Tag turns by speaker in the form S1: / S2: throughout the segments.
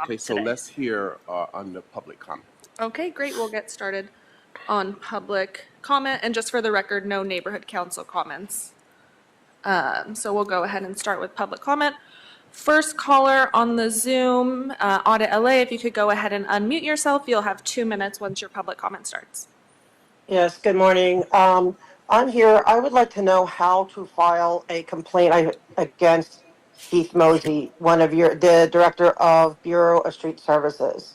S1: Okay, so
S2: today.
S1: let's hear on the public comment.
S2: Okay, great. We'll get started on public comment. And just for the record, no neighborhood council comments. So we'll go ahead and start with public comment. First caller on the Zoom, Audit LA, if you could go ahead and unmute yourself, you'll have 2 minutes once your public comment starts.
S3: Yes, good morning. I'm here. I would like to know how to file a complaint against Keith Mosey, the director of Bureau of Street Services.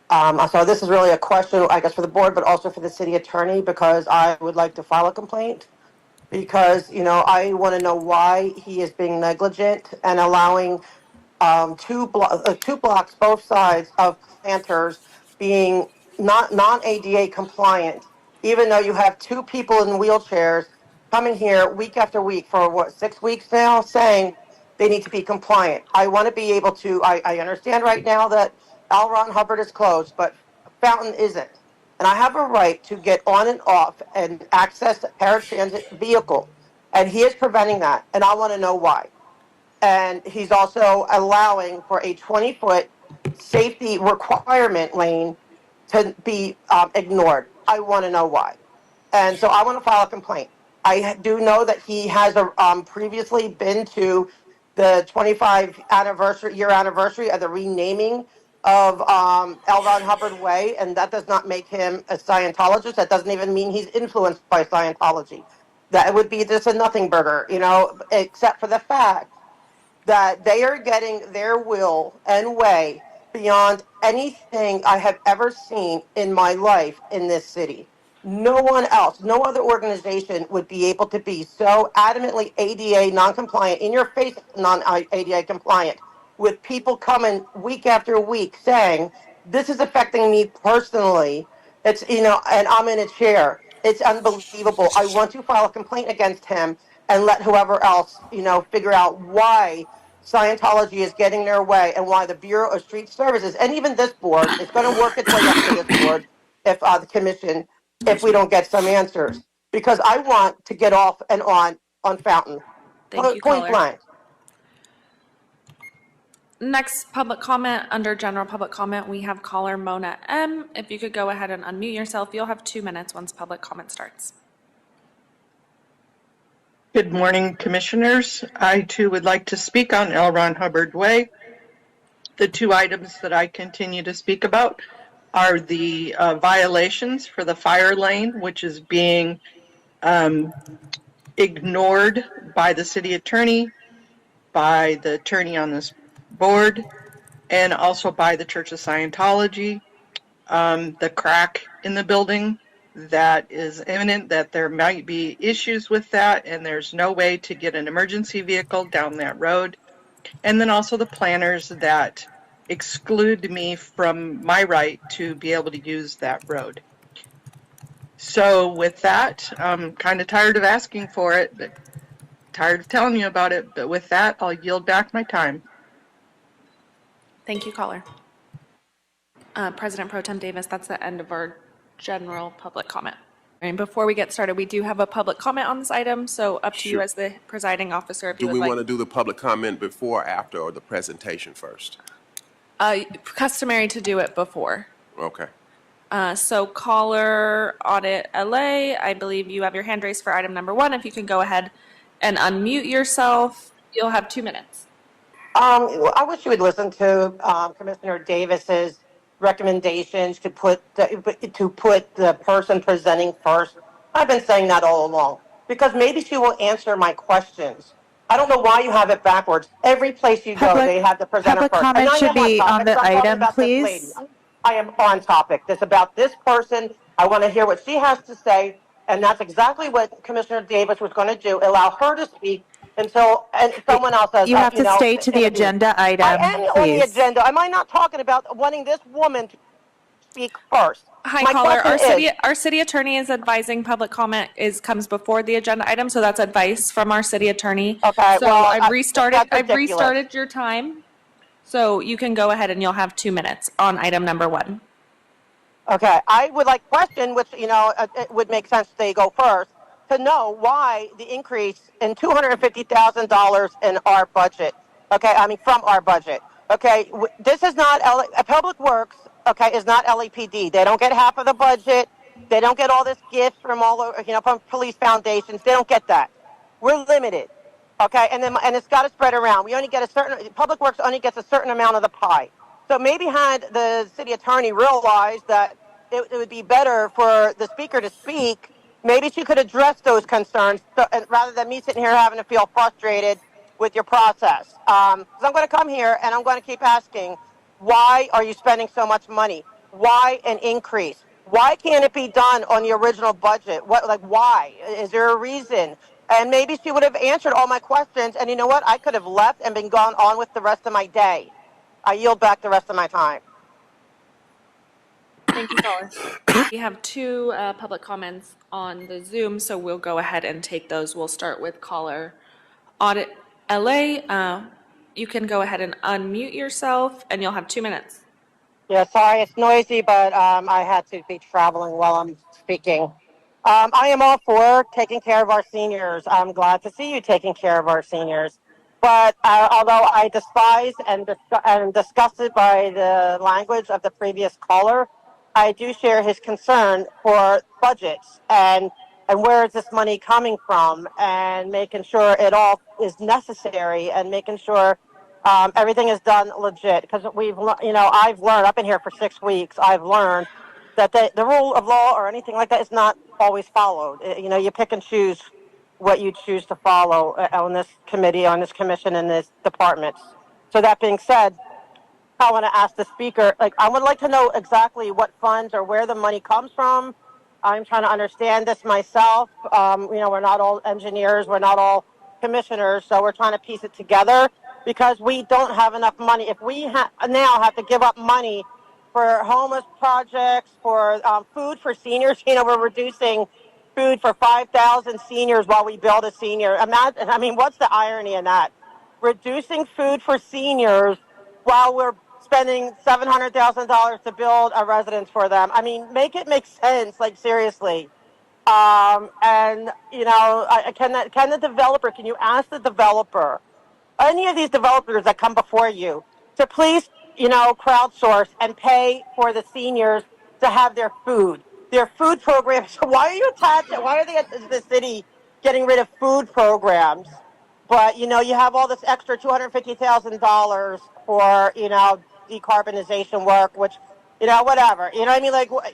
S3: So this is really a question, I guess, for the board, but also for the city attorney, because I would like to file a complaint. Because, I want to know why he is being negligent and allowing two blocks, both sides of planters being not non-ADA compliant, even though you have two people in wheelchairs coming here week after week for 6 weeks now saying they need to be compliant. I want to be able to, I understand right now that L. Ron Hubbard is closed, but Fountain isn't. And I have a right to get on and off and access a paratransit vehicle. And he is preventing that. And I want to know why. And he's also allowing for a 20-foot safety requirement lane to be ignored. I want to know why. And so I want to file a complaint. I do know that he has previously been to the 25 year anniversary of the renaming of L. Ron Hubbard Way, and that does not make him a Scientologist. That doesn't even mean he's influenced by Scientology. That would be just a nothing burger, except for the fact that they are getting their will and way beyond anything I have ever seen in my life in this city. No one else, no other organization would be able to be so adamantly ADA non-compliant, in your face non-ADA compliant, with people coming week after week saying, this is affecting me personally. It's, and I'm in a chair. It's unbelievable. I want to file a complaint against him and let whoever else, figure out why Scientology is getting their way and why the Bureau of Street Services and even this board is going to work its way up to this board if the commission, if we don't get some answers. Because I want to get off and on Fountain.
S2: Thank you,
S3: Point
S2: caller.
S3: blank.
S2: Next public comment, under general public comment, we have caller Mona M. If you could go ahead and unmute yourself, you'll have 2 minutes once public comment starts.
S4: Good morning, commissioners. I too would like to speak on L. Ron Hubbard Way. The two items that I continue to speak about are the violations for the fire lane, which is being ignored by the city attorney, by the attorney on this board, and also by the Church of Scientology. The crack in the building, that is imminent, that there might be issues with that, and there's no way to get an emergency vehicle down that road. And then also the planners that exclude me from my right to be able to use that road. So with that, I'm kind of tired of asking for it, but tired of telling you about it. But with that, I'll yield back my time.
S2: Thank you, caller. President Pro Tem Davis, that's the end of our general public comment. And before we get started, we do have a public comment on this item, so up to you as the presiding officer if you
S1: Do
S2: would
S1: we
S2: like.
S1: want to do the public comment before, after, or the presentation first?
S2: Customary to do it before.
S1: Okay.
S2: So caller Audit LA, I believe you have your hand raised for item number 1. If you can go ahead and unmute yourself, you'll have 2 minutes.
S3: I wish you would listen to Commissioner Davis's recommendations to put the person presenting first. I've been saying that all along because maybe she will answer my questions. I don't know why you have it backwards. Every place you go, they have the presenter first.
S5: Public comment should be on the item, please.
S3: I am on topic. This about this person. I want to hear what she has to say, and that's exactly what Commissioner Davis was going to do. Allow her to speak until someone else says.
S5: You have to stay to the agenda item,
S3: I am on the agenda. Am I not talking about wanting this woman to speak first?
S2: Hi,
S3: My
S2: caller.
S3: question
S2: Our city attorney is advising public comment comes before the agenda item, so that's advice from our city attorney.
S3: Okay,
S2: So
S3: well,
S2: I've restarted
S3: ridiculous.
S2: your time, so you can go ahead and you'll have 2 minutes on item number 1.
S3: Okay, I would like question, which, it would make sense they go first, to know why the increase in $250,000 in our budget. Okay, from our budget. Okay, this is not Public Works. Okay, is not LEPD. They don't get half of the budget. They don't get all this gifts from all over, from police foundations. They don't get that. We're limited. Okay, and it's got to spread around. We only get a certain. Public Works only gets a certain amount of the pie. So maybe had the city attorney realized that it would be better for the speaker to speak, maybe she could address those concerns rather than me sitting here having to feel frustrated with your process. Because I'm going to come here and I'm going to keep asking, why are you spending so much money? Why an increase? Why can't it be done on the original budget? Why? Is there a reason? And maybe she would have answered all my questions. And you know what? I could have left and been gone on with the rest of my day. I yield back the rest of my time.
S2: Thank you, caller. We have two public comments on the Zoom, so we'll go ahead and take those. We'll start with caller Audit LA. You can go ahead and unmute yourself, and you'll have 2 minutes.
S3: Yeah, sorry, it's noisy, but I had to be traveling while I'm speaking. I am all for taking care of our seniors. I'm glad to see you taking care of our seniors. But although I despise and disgusted by the language of the previous caller, I do share his concern for budgets and where is this money coming from, and making sure it all is necessary, and making sure everything is done legit. Because I've learned. I've been here for 6 weeks. I've learned that the rule of law or anything like that is not always followed. You pick and choose what you choose to follow on this committee, on this commission, in this department. So that being said, I want to ask the speaker, I would like to know exactly what funds or where the money comes from. I'm trying to understand this myself. We're not all engineers, we're not all commissioners, so we're trying to piece it together because we don't have enough money. If we now have to give up money for homeless projects, for food for seniors, we're reducing food for 5,000 seniors while we build a senior. Imagine, what's the irony in that? Reducing food for seniors while we're spending $700,000 to build a residence for them. Make it make sense, seriously. Can the developer, can you ask the developer, any of these developers that come before you, to please, crowdsource and pay for the seniors to have their food programs? Why are they at the city getting rid of food programs? But, you have all this extra $250,000 for, decarbonization work, which, whatever. You know what I mean?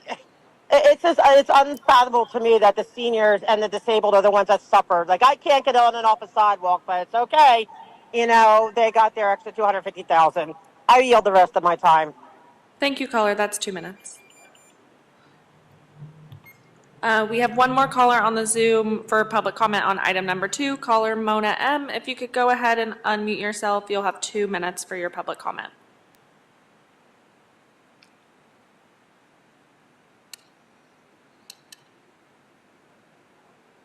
S3: It's unfathomable to me that the seniors and the disabled are the ones that suffered. I can't get on and off a sidewalk, but it's okay. They got their extra $250,000. I yield the rest of my time.
S2: Thank you, caller. That's 2 minutes. We have one more caller on the Zoom for public comment on item number 2, caller Mona M. If you could go ahead and unmute yourself, you'll have 2 minutes for your public comment.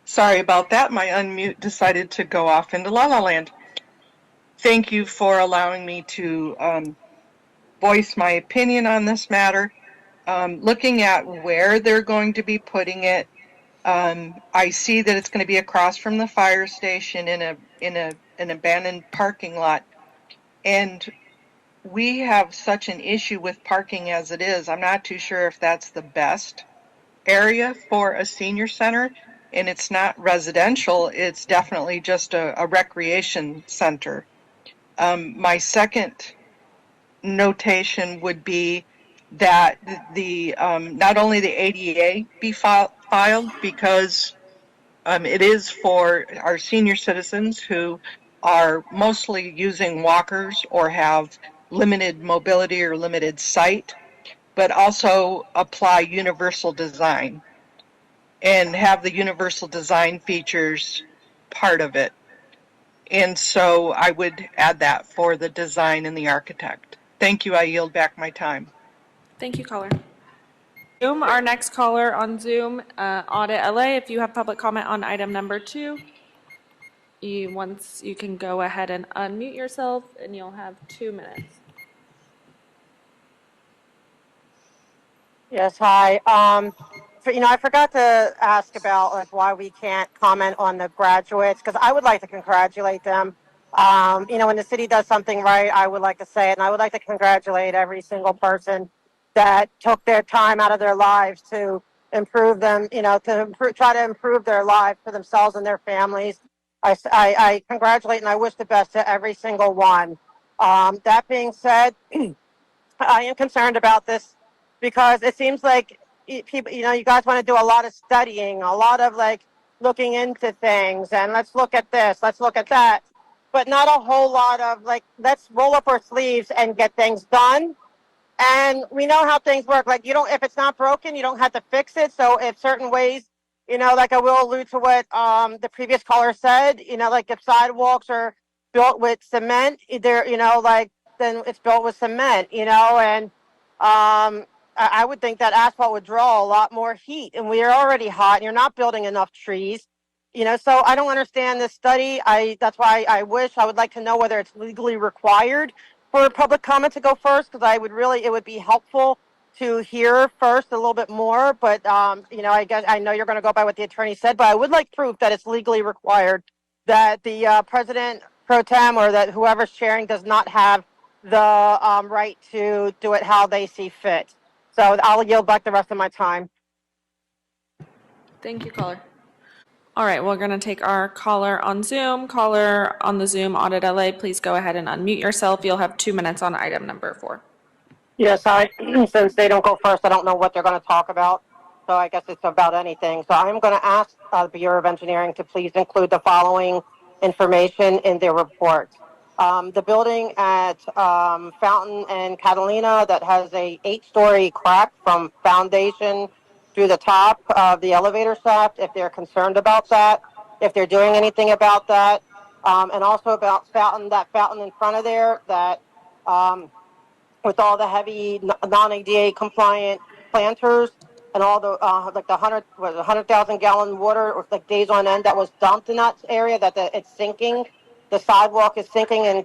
S4: Sorry about that. My unmute decided to go off into La La Land. Thank you for allowing me to voice my opinion on this matter. Looking at where they're going to be putting it, I see that it's going to be across from the fire station in an abandoned parking lot. And we have such an issue with parking as it is. I'm not too sure if that's the best area for a senior center. And it's not residential, it's definitely just a recreation center. My second notation would be that the not only the ADA be filed, because it is for our senior citizens who are mostly using walkers or have limited mobility or limited sight, but also apply universal design and have the universal design features part of it. And so I would add that for the design and the architect. Thank you. I yield back my time.
S2: Thank you, caller. Zoom, our next caller on Zoom, Audit LA, if you have public comment on item number 2, you can go ahead and unmute yourself, and you'll have 2 minutes.
S3: Yes, hi. I forgot to ask about why we can't comment on the graduates, because I would like to congratulate them. When the city does something right, I would like to say it, and I would like to congratulate every single person that took their time out of their lives to improve them, try to improve their lives for themselves and their families. I congratulate and I wish the best to every single one. That being said, I am concerned about this because it seems like people, you guys want to do a lot of studying, a lot of like looking into things, and let's look at this, let's look at that, but not a whole lot of like, let's roll up our sleeves and get things done. And we know how things work. Like if it's not broken, you don't have to fix it. So if certain ways, like I will allude to what the previous caller said, like if sidewalks are built with cement, either, then it's built with cement, and I would think that asphalt would draw a lot more heat, and we are already hot, and you're not building enough trees. So I don't understand this study. That's why I would like to know whether it's legally required for public comment to go first, because it would be helpful to hear first a little bit more. But, I know you're going to go by what the attorney said, but I would like proof that it's legally required, that the president pro tem or that whoever's chairing does not have the right to do it how they see fit. So I'll yield back the rest of my time.
S2: Thank you, caller. All right, we're going to take our caller on Zoom. Caller on the Zoom, Audit LA, please go ahead and unmute yourself. You'll have 2 minutes on item number 4.
S3: Yes, since they don't go first, I don't know what they're going to talk about. So I guess it's about anything. So I'm going to ask the Bureau of Engineering to please include the following information in their report. The building at Fountain and Catalina that has a 8-story crack from foundation through the top of the elevator shaft, if they're concerned about that, if they're doing anything about that, and also about that fountain in front of there that with all the heavy non-ADA compliant planters and all the like the 100,000 gallon water or like days on end that was dumped in that area, that it's sinking. The sidewalk is sinking and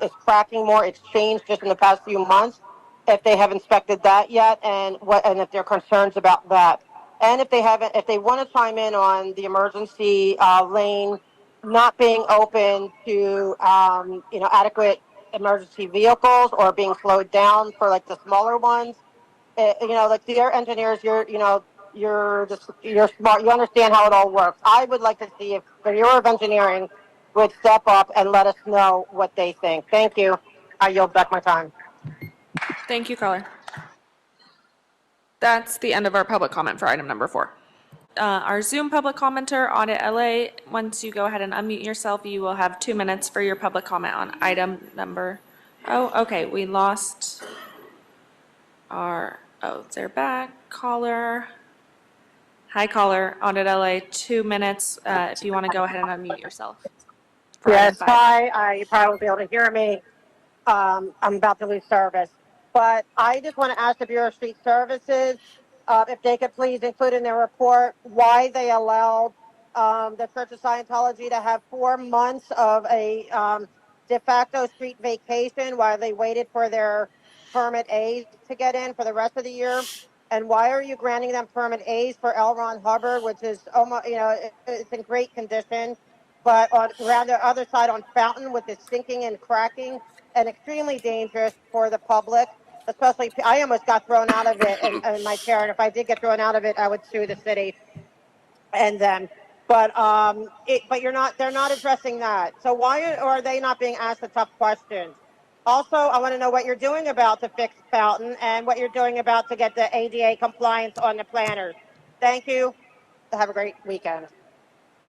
S3: it's cracking more. It's changed just in the past few months. If they have inspected that yet, and if they're concerns about that, and if they want to chime in on the emergency lane not being open to adequate emergency vehicles or being slowed down for like the smaller ones. Like the air engineers, you're smart. You understand how it all works. I would like to see if the Bureau of Engineering would step up and let us know what they think. Thank you. I yield back my time.
S2: Thank you, caller. That's the end of our public comment for item number 4. Our Zoom public commenter, Audit LA, once you go ahead and unmute yourself, you will have 2 minutes for your public comment on item number. Oh, okay, we lost they're back. Caller. Hi, caller, Audit LA, 2 minutes if you want to go ahead and unmute yourself.
S3: Yes, hi. You probably won't be able to hear me. I'm about to lose service. But I just want to ask the Bureau of Street Services if they could please include in their report why they allowed the Church of Scientology to have 4 months of a de facto street vacation while they waited for their permit A's to get in for the rest of the year. And why are you granting them permit A's for L. Ron Hubbard, which is almost, it's in great condition, but around the other side on Fountain with the sinking and cracking and extremely dangerous for the public. Especially, I almost got thrown out of it in my chair, and if I did get thrown out of it, I would sue the city and them. But they're not addressing that. So why are they not being asked the tough questions? Also, I want to know what you're doing about to fix Fountain and what you're doing about to get the ADA compliance on the planners. Thank you. Have a great weekend.